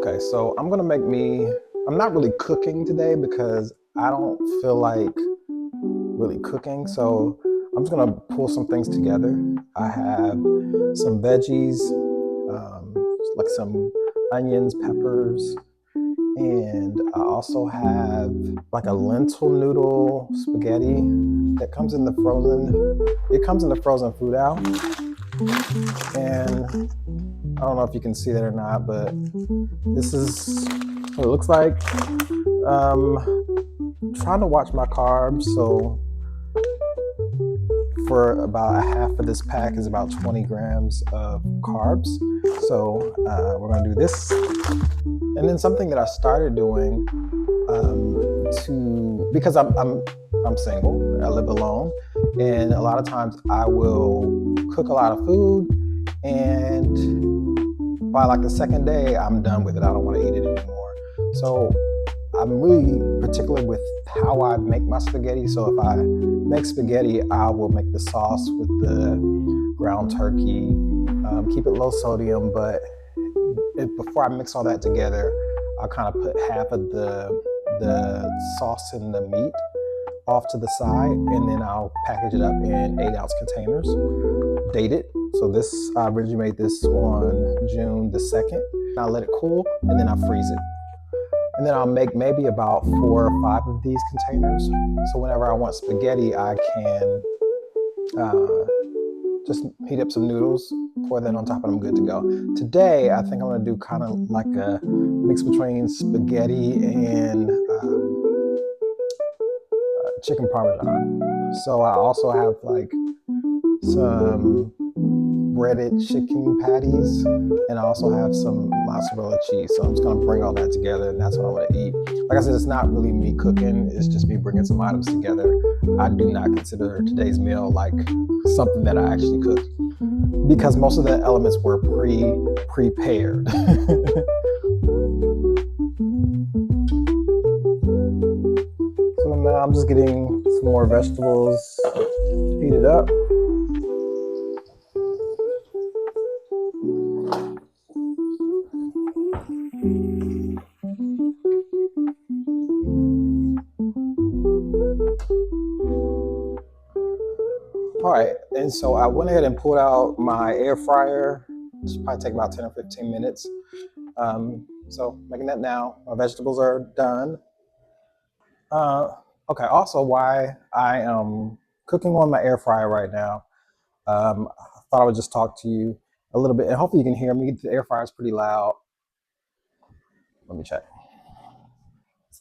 Okay, so I'm not really cooking today because I don't feel like really cooking. So I'm just gonna pull some things together. I have some veggies, like some onions, peppers, and I also have like a lentil noodle spaghetti that comes in the frozen. It comes in the frozen food aisle, and I don't know if you can see that or not, but this is what it looks like. Um, Trying to watch my carbs. So for about a half of this pack is about 20 grams of carbs. So we're gonna do this, and then something that I started doing to because I'm single. I live alone, and a lot of times I will cook a lot of food, and by like the second day, I'm done with it. I don't want to eat it anymore. So I'm really particular with how I make my spaghetti. So if I make spaghetti, I will make the sauce with the ground turkey, keep it low sodium, but before I mix all that together, I'll kind of put half of the sauce in the meat off to the side, and then I'll package it up in 8-ounce containers, date it. So this, I originally made this on June the 2nd. I'll let it cool, and then I freeze it. And then I'll make maybe about 4 or 5 of these containers. So whenever I want spaghetti, I can just heat up some noodles, pour that on top, and I'm good to go. Today, I think I'm gonna do kind of like a mix between spaghetti and chicken parmesan. So I also have like some breaded chicken patties, and I also have some mozzarella cheese. So I'm just gonna bring all that together, and that's what I'm gonna eat. Like I said, it's not really me cooking, it's just me bringing some items together. I do not consider today's meal like something that I actually cooked because most of the elements were prepared. So now I'm just getting some more vegetables heated up. All right, and so I went ahead and pulled out my air fryer. This will probably take about 10 or 15 minutes. So making that now. My vegetables are done. Okay, also why I am cooking on my air fryer right now. I thought I would just talk to you a little bit, and hopefully you can hear me. The air fryer is pretty loud. Let me check.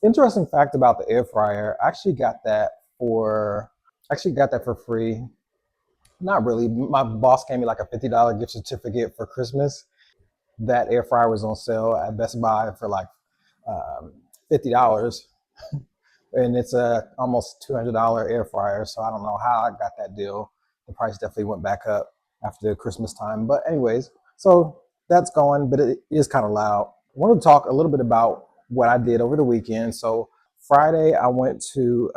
Interesting fact about the air fryer. I actually got that for free. Not really. My boss gave me like a $50 gift certificate for Christmas. That air fryer was on sale at Best Buy for like $50, and it's a almost $200 air fryer. So I don't know how I got that deal. The price definitely went back up after Christmas time. But anyways, so that's going, but it is kind of loud. I want to talk a little bit about what I did over the weekend. So Friday I went to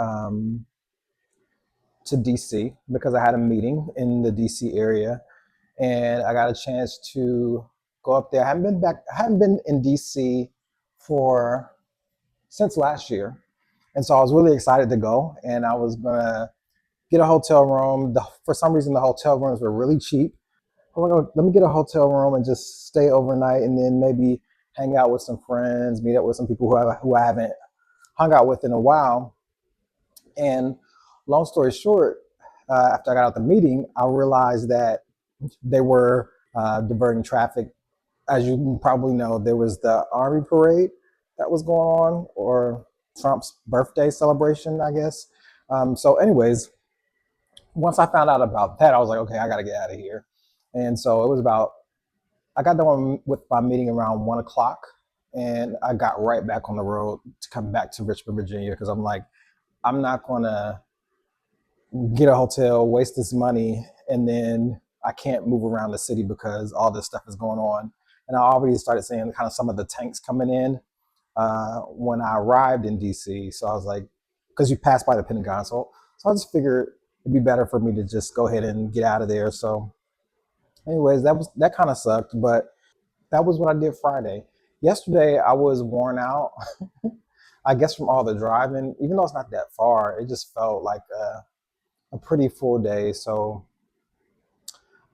DC because I had a meeting in the DC area, and I got a chance to go up there. I haven't been in DC for since last year, and so I was really excited to go. And I was gonna get a hotel room. For some reason, the hotel rooms were really cheap. I'm like, let me get a hotel room and just stay overnight, and then maybe hang out with some friends, meet up with some people who I haven't hung out with in a while. And long story short, after I got out the meeting, I realized that they were diverting traffic. As you probably know, there was the Army Parade that was going on, or Trump's birthday celebration, I guess. So anyways, once I found out about that, I was like, okay, I got to get out of here. And so it was I got done with my meeting around 1 o'clock, and I got right back on the road to come back to Richmond, Virginia, because I'm like, I'm not going to get a hotel, waste this money, and then I can't move around the city because all this stuff is going on. And I already started seeing kind of some of the tanks coming in when I arrived in DC. So I was like, because you pass by the Pentagon. So I just figured it'd be better for me to just go ahead and get out of there. So anyways, that kind of sucked, but that was what I did Friday. Yesterday, I was worn out, I guess from all the driving. Even though it's not that far, it just felt like a pretty full day. So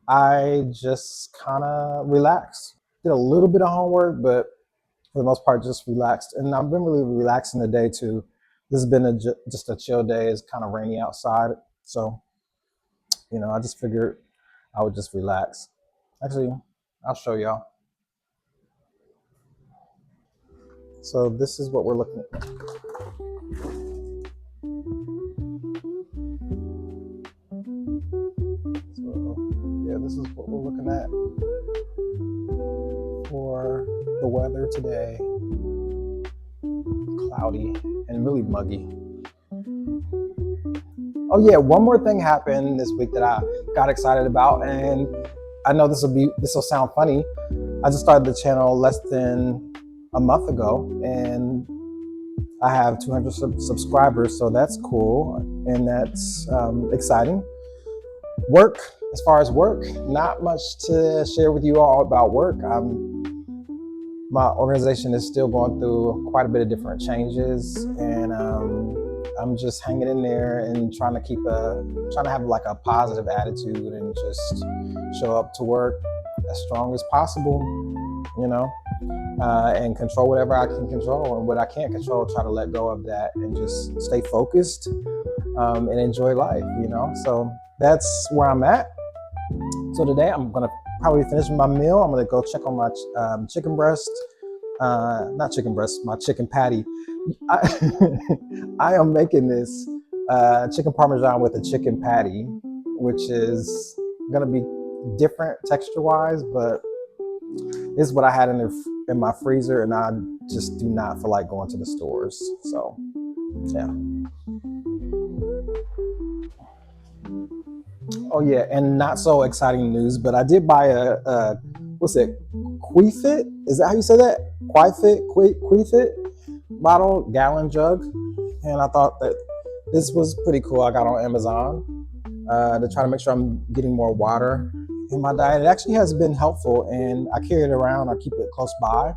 I just kind of relaxed. Did a little bit of homework, but for the most part, just relaxed. And I've been really relaxing today too. This has been just a chill day. It's kind of rainy outside. So, I just figured I would just relax. Actually, I'll show y'all. So this is what we're looking at. So yeah, this is what we're looking at for the weather today. Cloudy and really muggy. Oh yeah, one more thing happened this week that I got excited about, and I know this will sound funny. I just started the channel less than a month ago, and I have 200 subscribers, so that's cool and that's exciting. Work, as far as work, not much to share with you all about work. My organization is still going through quite a bit of different changes, and I'm just hanging in there and trying to have like a positive attitude and just show up to work as strong as possible, and control whatever I can control, and what I can't control, try to let go of that and just stay focused and enjoy life, So that's where I'm at. So today I'm gonna probably finish my meal. I'm gonna go check on my chicken breast, not chicken breast, my chicken patty. I am making this chicken parmesan with a chicken patty, which is gonna be different texture-wise, but this is what I had in my freezer, and I just do not feel like going to the stores. So, yeah. Oh yeah, and not so exciting news, but I did buy a what's it? Queefit? Is that how you say that? Queefit bottle, gallon jug, and I thought that this was pretty cool. I got on Amazon to try to make sure I'm getting more water in my diet. It actually has been helpful, and I carry it around. I keep it close by,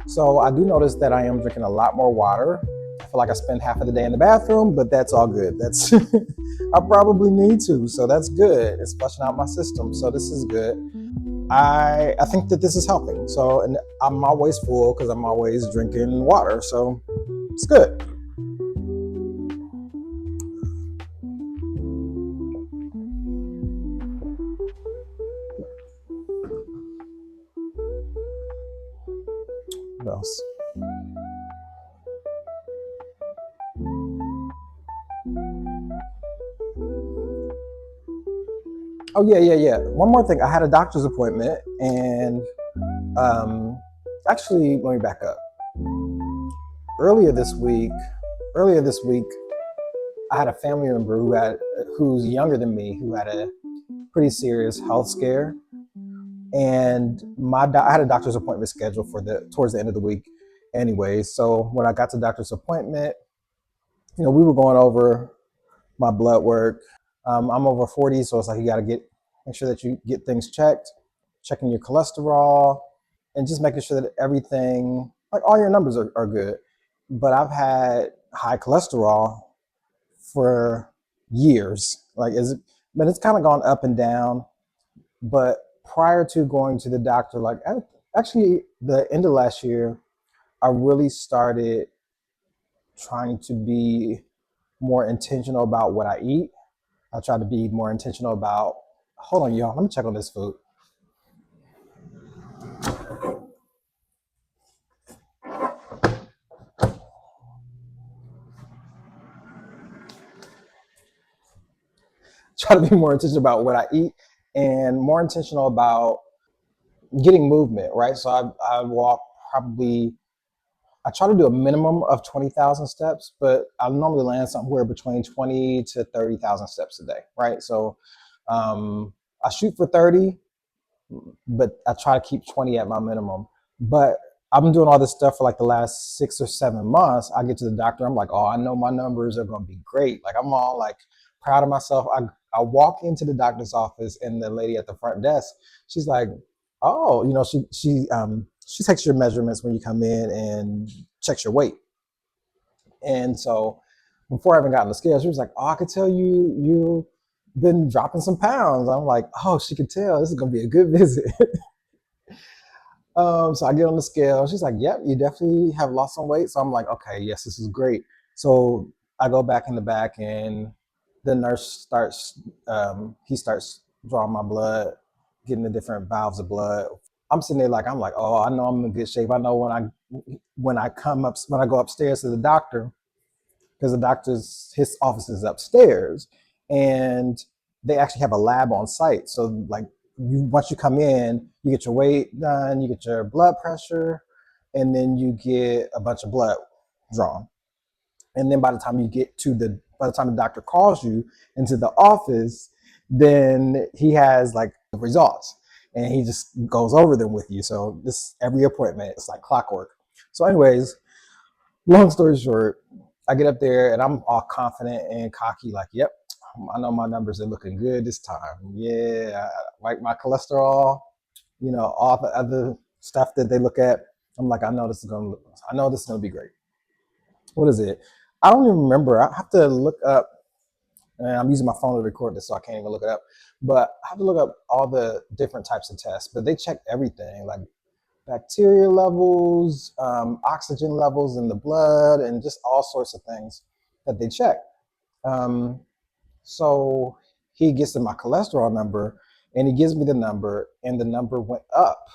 so I do notice that I am drinking a lot more water. I feel like I spend half of the day in the bathroom, but that's all good. That's I probably need to, so that's good. It's flushing out my system, so this is good. I think that this is helping. So, and I'm always full because I'm always drinking water, so it's good. What else? Oh yeah. One more thing. I had a doctor's appointment, and actually, let me back up. Earlier this week, I had a family member who's younger than me, who had a pretty serious health scare, and I had a doctor's appointment scheduled towards the end of the week, anyway. So when I got to the doctor's appointment, we were going over my blood work. I'm over 40, so it's like you got to make sure that you get things checked, checking your cholesterol, and just making sure that everything, like all your numbers are good. But I've had high cholesterol for years, but it's kind of gone up and down. But prior to going to the doctor, like actually the end of last year, I really started trying to be more intentional about what I eat. I try to be more intentional about, hold on, y'all, let me check on this food. Try to be more intentional about what I eat and more intentional about getting movement, right? So I walk I try to do a minimum of 20,000 steps, but I normally land somewhere between 20 to 30,000 steps a day, right? So I shoot for 30, but I try to keep 20 at my minimum. But I've been doing all this stuff for like the last 6 or 7 months. I get to the doctor, I'm like, oh, I know my numbers are going to be great. Like I'm all like proud of myself. I walk into the doctor's office, and the lady at the front desk, she's like, oh, she takes your measurements when you come in and checks your weight. And so before I even got on the scale, she was like, "Oh, I could tell you've been dropping some pounds." I'm like, "Oh, she could tell. This is gonna be a good visit." So I get on the scale. She's like, "Yep, you definitely have lost some weight." So I'm like, "Okay, yes, this is great." So I go back in the back, and the nurse starts. He starts drawing my blood, getting the different valves of blood. I'm sitting there like, "Oh, I know I'm in good shape. I know when I go upstairs to the doctor, because the doctor's his office is upstairs, and they actually have a lab on site. So like, once you come in, you get your weight done, you get your blood pressure, and then you get a bunch of blood drawn. And then by the time the doctor calls you into the office, then he has like the results, and he just goes over them with you. So this every appointment, it's like clockwork. So, anyways, long story short, I get up there and I'm all confident and cocky, like, "Yep, I know my numbers are looking good this time. Yeah, like my cholesterol, all the other stuff that they look at. I'm like, I know this is gonna be great." What is it? I don't even remember. I have to look up, and I'm using my phone to record this, so I can't even look it up. But I have to look up all the different types of tests. But they check everything, like bacteria levels, oxygen levels in the blood, and just all sorts of things that they check. Um, so he gets to my cholesterol number, and he gives me the number, and the number went up.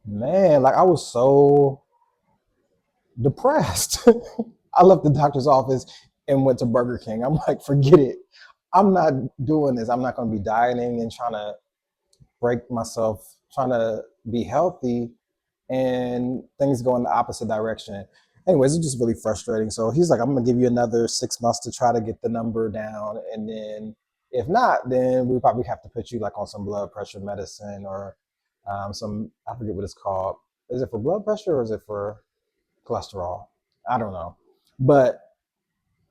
Man, like I was so depressed. I left the doctor's office and went to Burger King. I'm like, forget it. I'm not doing this. I'm not going to be dieting and trying to break myself, trying to be healthy, and things go in the opposite direction. Anyways, it's just really frustrating. So he's like, "I'm gonna give you another 6 months to try to get the number down, and then if not, then we probably have to put you like on some blood pressure medicine or some, I forget what it's called. Is it for blood pressure or is it for cholesterol? I don't know, but."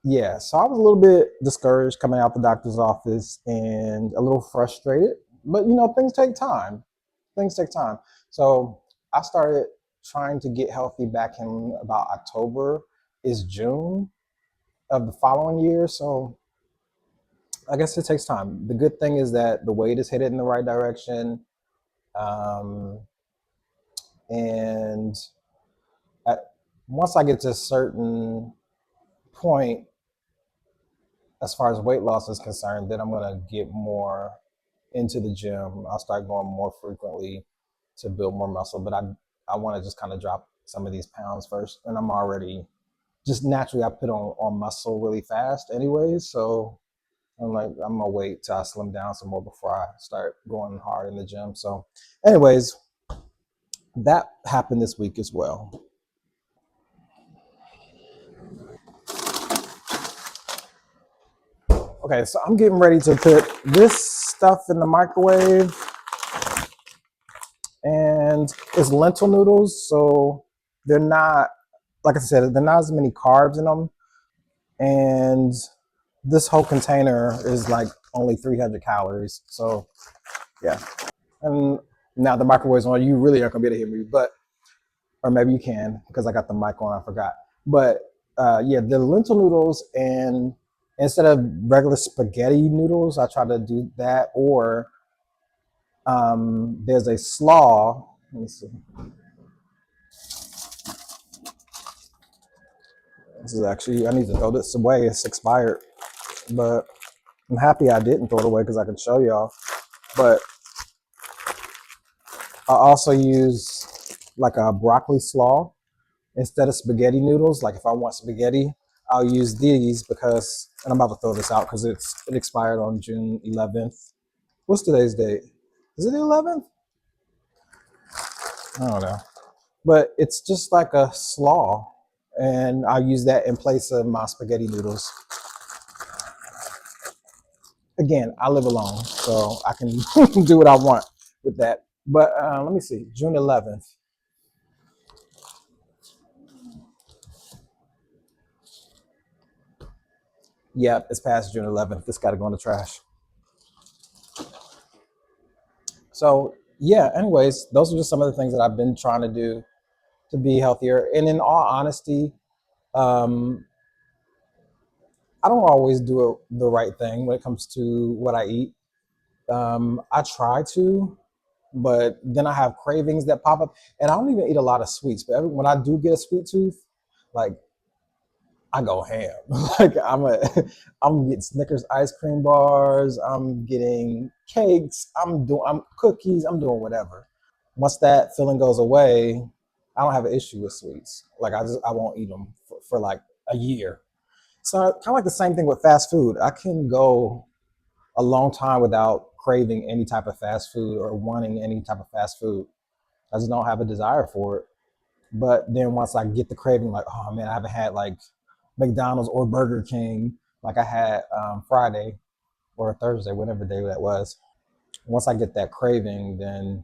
Yeah, so I was a little bit discouraged coming out the doctor's office and a little frustrated, but things take time. Things take time. So I started trying to get healthy back in about October, is June of the following year. So I guess it takes time. The good thing is that the weight is headed in the right direction. Um, and at, once I get to a certain point, as far as weight loss is concerned, then I'm going to get more into the gym. I'll start going more frequently to build more muscle, but I want to just kind of drop some of these pounds first. And I'm already just naturally, I put on muscle really fast anyways. So I'm like, I'm gonna wait till I slim down some more before I start going hard in the gym. So, anyways, that happened this week as well. Okay, so I'm getting ready to put this stuff in the microwave, and it's lentil noodles. So they're not, like I said, they're not as many carbs in them. And this whole container is like only 300 calories. So, yeah. And now the microwave's on. You really aren't gonna be able to hear me, but or maybe you can because I got the mic on. I forgot. But yeah, the lentil noodles, and instead of regular spaghetti noodles, I try to do that. Or there's a slaw. Let me see. This is actually, I need to throw this away. It's expired, but I'm happy I didn't throw it away because I can show y'all. But I also use like a broccoli slaw instead of spaghetti noodles. Like if I want spaghetti, I'll use these because, and I'm about to throw this out because it expired on June 11th. What's today's date? Is it the 11th? I don't know. But it's just like a slaw, and I'll use that in place of my spaghetti noodles. Again, I live alone, so I can do what I want with that. But let me see, June 11th. Yep, it's past June 11th. This got to go in the trash. So yeah, anyways, those are just some of the things that I've been trying to do to be healthier. And in all honesty, um, I don't always do the right thing when it comes to what I eat. I try to, but then I have cravings that pop up, and I don't even eat a lot of sweets. But when I do get a sweet tooth, like I go ham. Like I'm getting Snickers ice cream bars. I'm getting cakes. I'm cookies. I'm doing whatever. Once that feeling goes away, I don't have an issue with sweets. Like I won't eat them for like a year. So kind of like the same thing with fast food. I can go a long time without craving any type of fast food or wanting any type of fast food. I just don't have a desire for it. But then once I get the craving, like, oh man, I haven't had like McDonald's or Burger King like I had Friday or Thursday, whatever day that was. Once I get that craving, then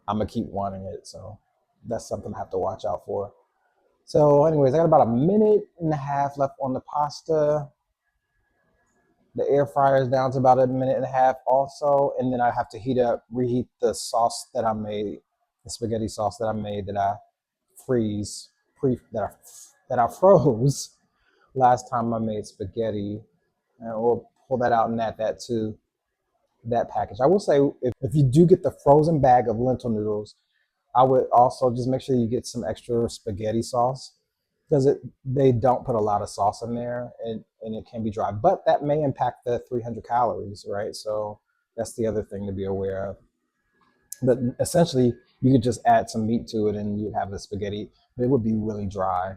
I'm gonna keep wanting it. So that's something I have to watch out for. So, anyways, I got about a minute and a half left on the pasta. The air fryer is down to about a minute and a half also, and then I have to reheat the sauce that I made, the spaghetti sauce that I made that I freeze pre that I froze last time I made spaghetti, and we'll pull that out and add that to that package. I will say if you do get the frozen bag of lentil noodles, I would also just make sure you get some extra spaghetti sauce because they don't put a lot of sauce in there and it can be dry. But that may impact the 300 calories, right? So that's the other thing to be aware of. But essentially, you could just add some meat to it and you'd have the spaghetti, but it would be really dry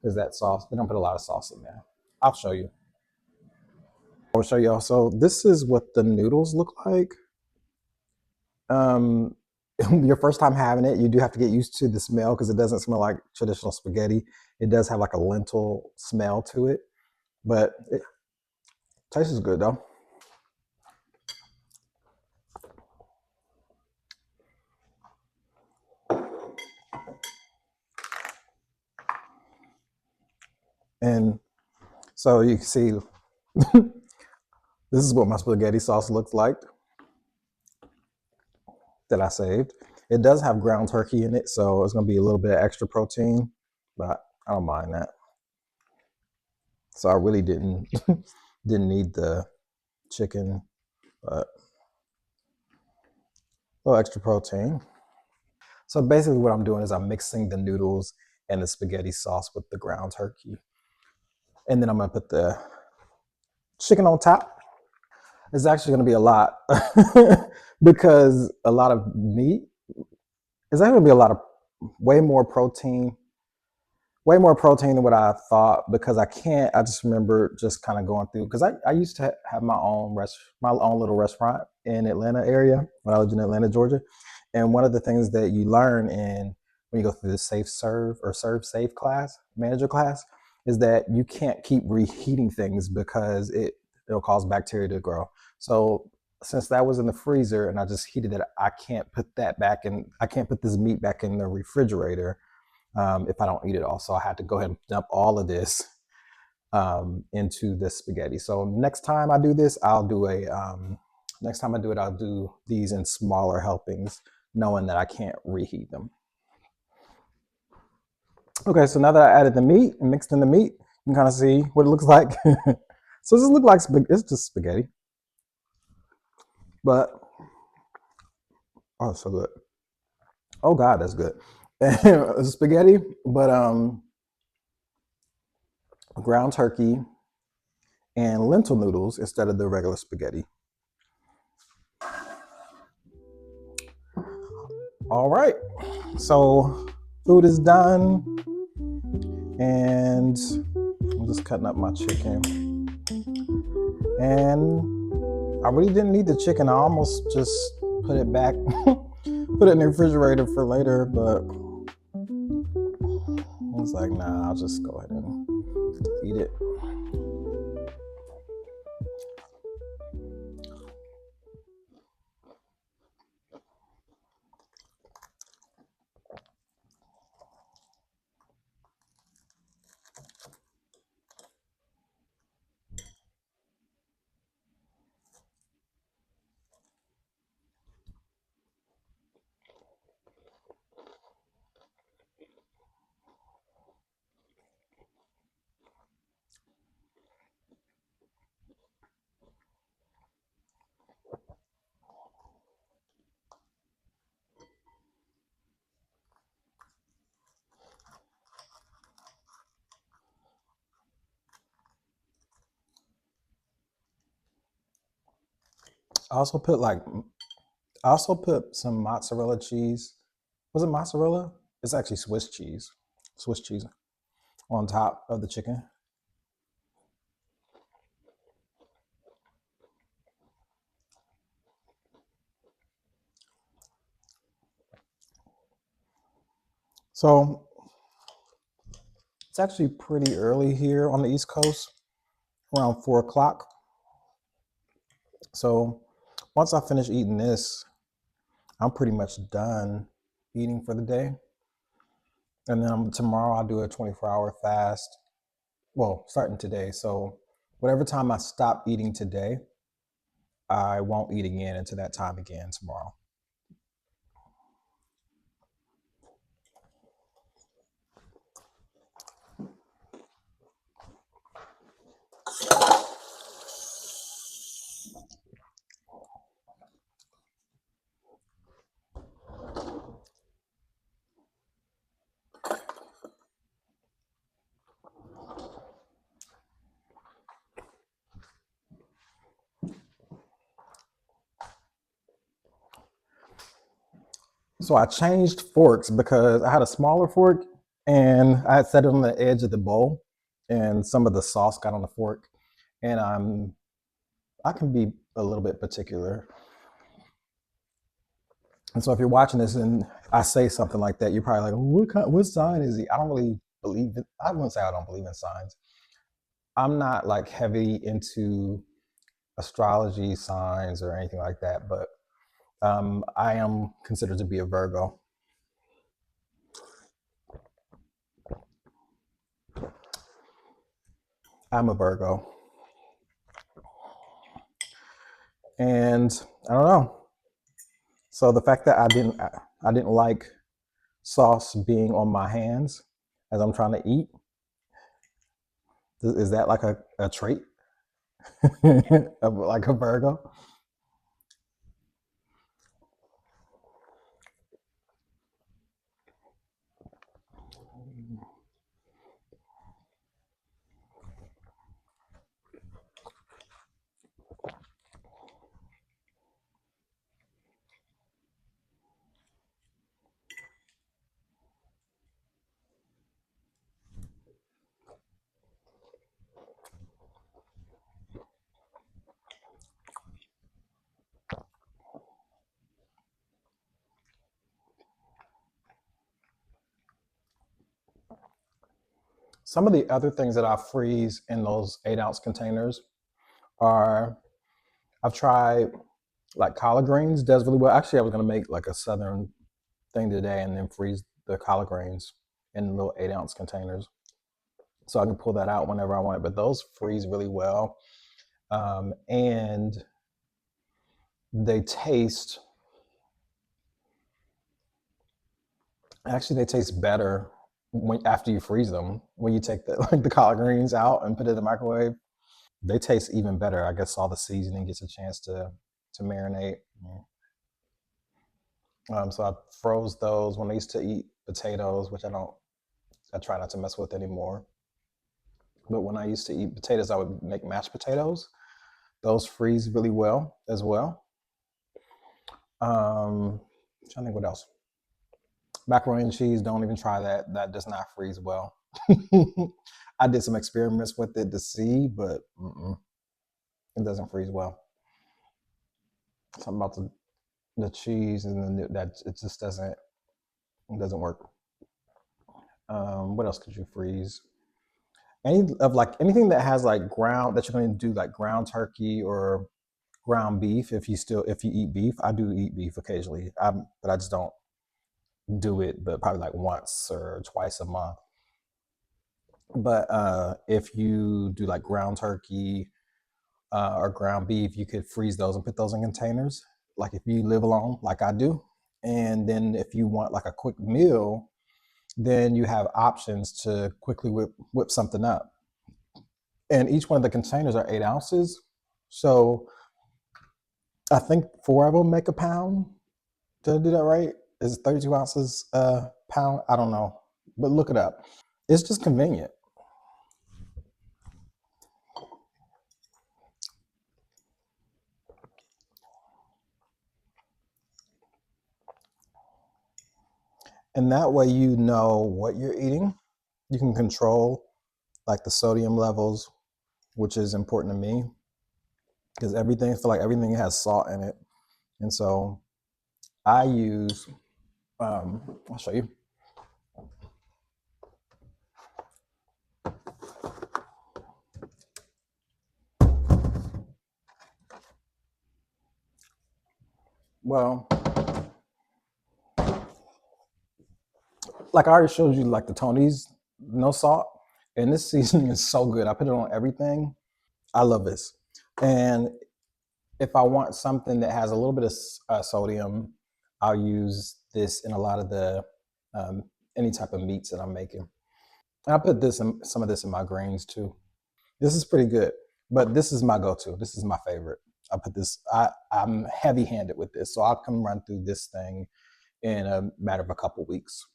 because that sauce, they don't put a lot of sauce in there. I'll show you. I'll show you also. This is what the noodles look like. Um, your first time having it, you do have to get used to the smell because it doesn't smell like traditional spaghetti. It does have like a lentil smell to it, but it tastes good though. And so you can see this is what my spaghetti sauce looks like that I saved. It does have ground turkey in it, so it's going to be a little bit of extra protein, but I don't mind that. So I really didn't didn't need the chicken, but a little extra protein. So basically, what I'm doing is I'm mixing the noodles and the spaghetti sauce with the ground turkey, and then I'm gonna put the chicken on top. It's actually gonna be a lot because a lot of meat. It's actually gonna be a lot of way more protein way more protein than what I thought because I can't. I just remember just kind of going through because I used to have my own little restaurant in Atlanta area when I lived in Atlanta, Georgia. And one of the things that you learn in when you go through the safe serve or serve safe class, manager class, is that you can't keep reheating things because it'll cause bacteria to grow. So since that was in the freezer and I just heated it, I can't put that back in. I can't put this meat back in the refrigerator if I don't eat it all. So I had to go ahead and dump all of this into this spaghetti. So next time I do this, next time I do it, I'll do these in smaller helpings, knowing that I can't reheat them. Okay, so now that I added the meat and mixed in the meat, you can kind of see what it looks like. So this looks like it's just spaghetti, but oh, so good. Oh God, that's good. It's spaghetti, but ground turkey and lentil noodles instead of the regular spaghetti. All right, so food is done, and I'm just cutting up my chicken. And I really didn't need the chicken. I almost just put it back, put it in the refrigerator for later, but I was like, nah, I'll just go ahead and eat it. I also put like I also put some mozzarella cheese. Was it mozzarella? It's actually Swiss cheese. Swiss cheese on top of the chicken. So it's actually pretty early here on the East Coast, around 4 o'clock. So once I finish eating this, I'm pretty much done eating for the day. And then tomorrow I'll do a 24-hour fast. Well, starting today. So whatever time I stop eating today, I won't eat again until that time again tomorrow. So I changed forks because I had a smaller fork and I had set it on the edge of the bowl and some of the sauce got on the fork. And I can be a little bit particular. And so if you're watching this and I say something like that, you're probably like, what sign is he? I don't really believe it. I wouldn't say I don't believe in signs. I'm not like heavy into astrology signs or anything like that, but I am considered to be a Virgo. I'm a Virgo. And I don't know. So the fact that I didn't like sauce being on my hands as I'm trying to eat, is that like a trait of like a Virgo? Some of the other things that I freeze in those 8 ounce containers are I've tried like collard greens does really well. Actually, I was gonna make like a southern thing today and then freeze the collard greens in little 8 ounce containers so I can pull that out whenever I want it. But those freeze really well, and they taste they taste better when after you freeze them. When you take the like the collard greens out and put it in the microwave, they taste even better. I guess all the seasoning gets a chance to marinate. So I froze those when I used to eat potatoes, which I try not to mess with anymore. But when I used to eat potatoes, I would make mashed potatoes. Those freeze really well as well. I'm trying to think what else. Macaroni and cheese, don't even try that. That does not freeze well. I did some experiments with it to see, but it doesn't freeze well. Something about the cheese and that it just doesn't work. What else could you freeze? Anything that has like ground that you're going to do like ground turkey or ground beef. If you eat beef, I do eat beef occasionally. But I just don't do it, but probably like once or twice a month. But if you do like ground turkey or ground beef, you could freeze those and put those in containers. Like if you live alone, like I do, and then if you want like a quick meal, then you have options to quickly whip something up. And each one of the containers are 8 ounces, so I think four of them make a pound. Did I do that right? Is it 32 ounces a pound? I don't know, but look it up. It's just convenient. And that way you know what you're eating. You can control like the sodium levels, which is important to me because everything, I feel like everything has salt in it. And so I use, I'll show you. Well, like I already showed you, like the Tony's no salt, and this seasoning is so good. I put it on everything. I love this. And if I want something that has a little bit of sodium, I'll use this in a lot of the any type of meats that I'm making. And I put this in some of this in my grains too. This is pretty good, but this is my go-to. This is my favorite. I put this. I'm heavy-handed with this, so I'll come run through this thing in a matter of a couple weeks.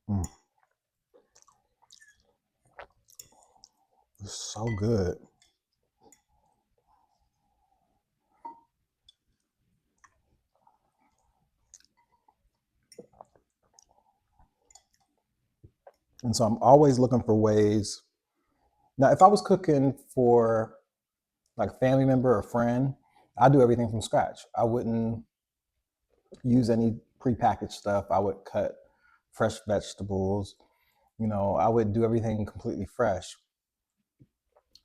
Mm, it's so good. And so I'm always looking for ways. Now, if I was cooking for like a family member or friend, I do everything from scratch. I wouldn't use any prepackaged stuff. I would cut fresh vegetables. I would do everything completely fresh.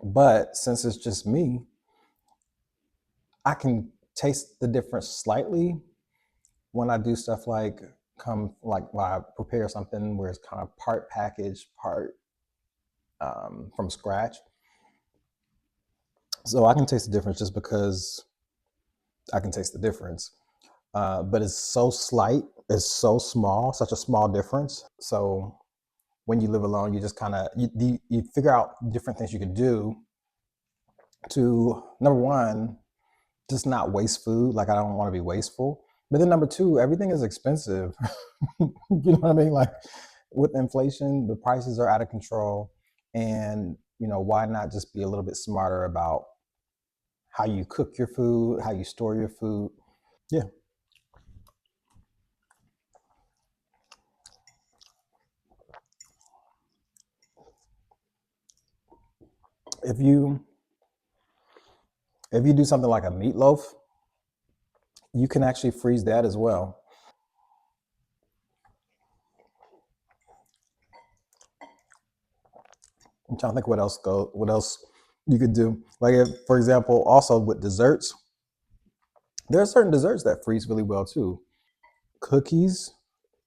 But since it's just me, I can taste the difference slightly when I do stuff like come like when I prepare something where it's kind of part packaged, part from scratch. So I can taste the difference just because I can taste the difference. But it's so slight, it's so small, such a small difference. So when you live alone, you just kind of you figure out different things you can do to number one, just not waste food. Like I don't want to be wasteful. But then number two, everything is expensive. You know what I mean? Like with inflation, the prices are out of control. And why not just be a little bit smarter about how you cook your food, how you store your food? Yeah. If you if you do something like a meatloaf, you can actually freeze that as well. I'm trying to think what else you could do. Like if, for example, also with desserts, there are certain desserts that freeze really well too. Cookies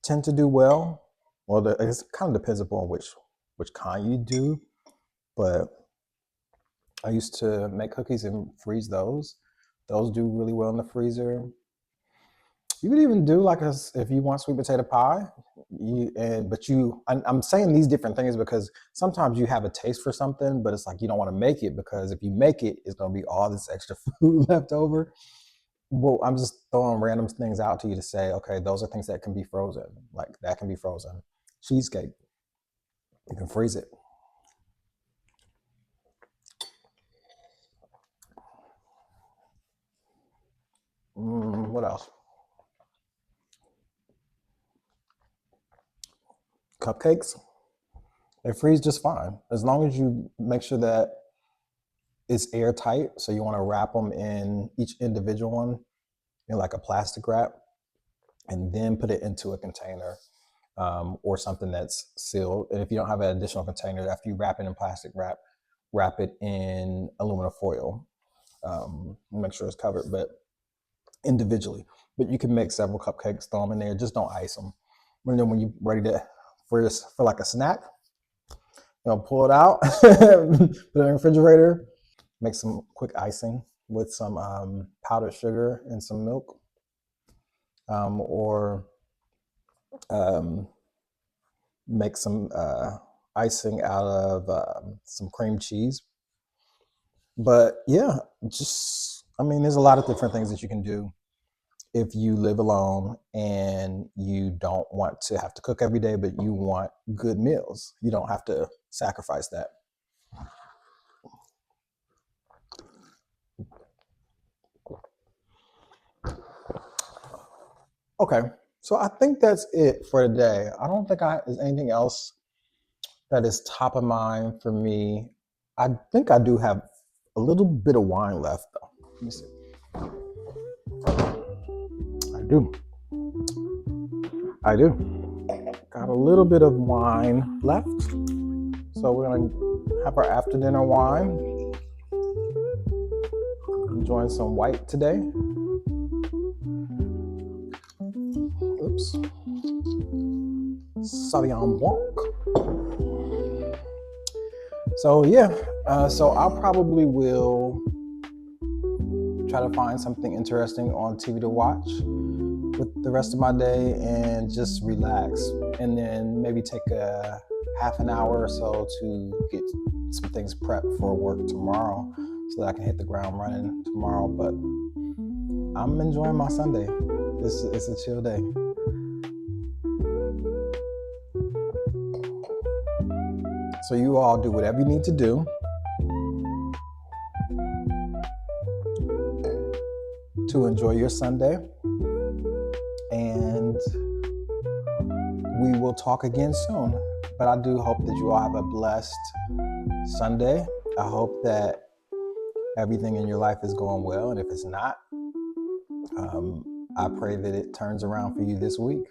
tend to do well. Well, it kind of depends upon which kind you do, but I used to make cookies and freeze those. Those do really well in the freezer. You could even do like if you want sweet potato pie. I'm saying these different things because sometimes you have a taste for something, but it's like you don't want to make it because if you make it, it's going to be all this extra food left over. Well, I'm just throwing random things out to you to say, okay, those are things that can be frozen. Like that can be frozen. Cheesecake, you can freeze it. What else? Cupcakes, they freeze just fine as long as you make sure that it's airtight. So you want to wrap them in each individual one in like a plastic wrap, and then put it into a container or something that's sealed. And if you don't have an additional container, after you wrap it in plastic wrap, wrap it in aluminum foil. Make sure it's covered, but individually. But you can make several cupcakes, throw them in there. Just don't ice them. When you're ready to for like a snack, pull it out, put it in the refrigerator, make some quick icing with some powdered sugar and some milk, or um, make some icing out of some cream cheese. But yeah, just I mean, there's a lot of different things that you can do. if you live alone and you don't want to have to cook every day, but you want good meals. You don't have to sacrifice that. Okay, so I think that's it for today. I don't think there's anything else that is top of mind for me. I think I do have a little bit of wine left, though. Let me see. I do. I do. Got a little bit of wine left. So we're going to have our after dinner wine. Enjoying some white today. Oops. Sauvignon Blanc. So yeah, so I probably will try to find something interesting on TV to watch with the rest of my day and just relax, and then maybe take a half an hour or so to get some things prepped for work tomorrow so that I can hit the ground running tomorrow. But I'm enjoying my Sunday. It's a chill day. So you all do whatever you need to do to enjoy your Sunday. And we will talk again soon. But I do hope that you all have a blessed Sunday. I hope that everything in your life is going well. And if it's not, I pray that it turns around for you this week.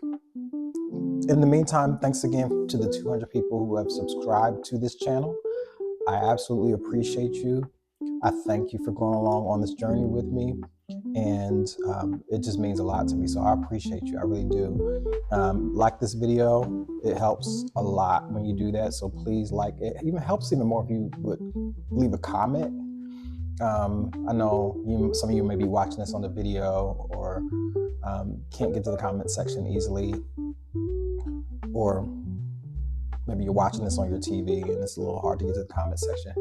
In the meantime, thanks again to the 200 people who have subscribed to this channel. I absolutely appreciate you. I thank you for going along on this journey with me. And it just means a lot to me. So I appreciate you. I really do. Like this video. It helps a lot when you do that. So please like it. It even helps even more if you would leave a comment. I know some of you may be watching this on the video or can't get to the comment section easily. Or maybe you're watching this on your TV and it's a little hard to get to the comment section.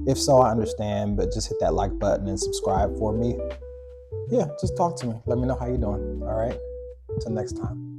If so, I understand, but just hit that like button and subscribe for me. Yeah, just talk to me. Let me know how you're doing. All right. Until next time.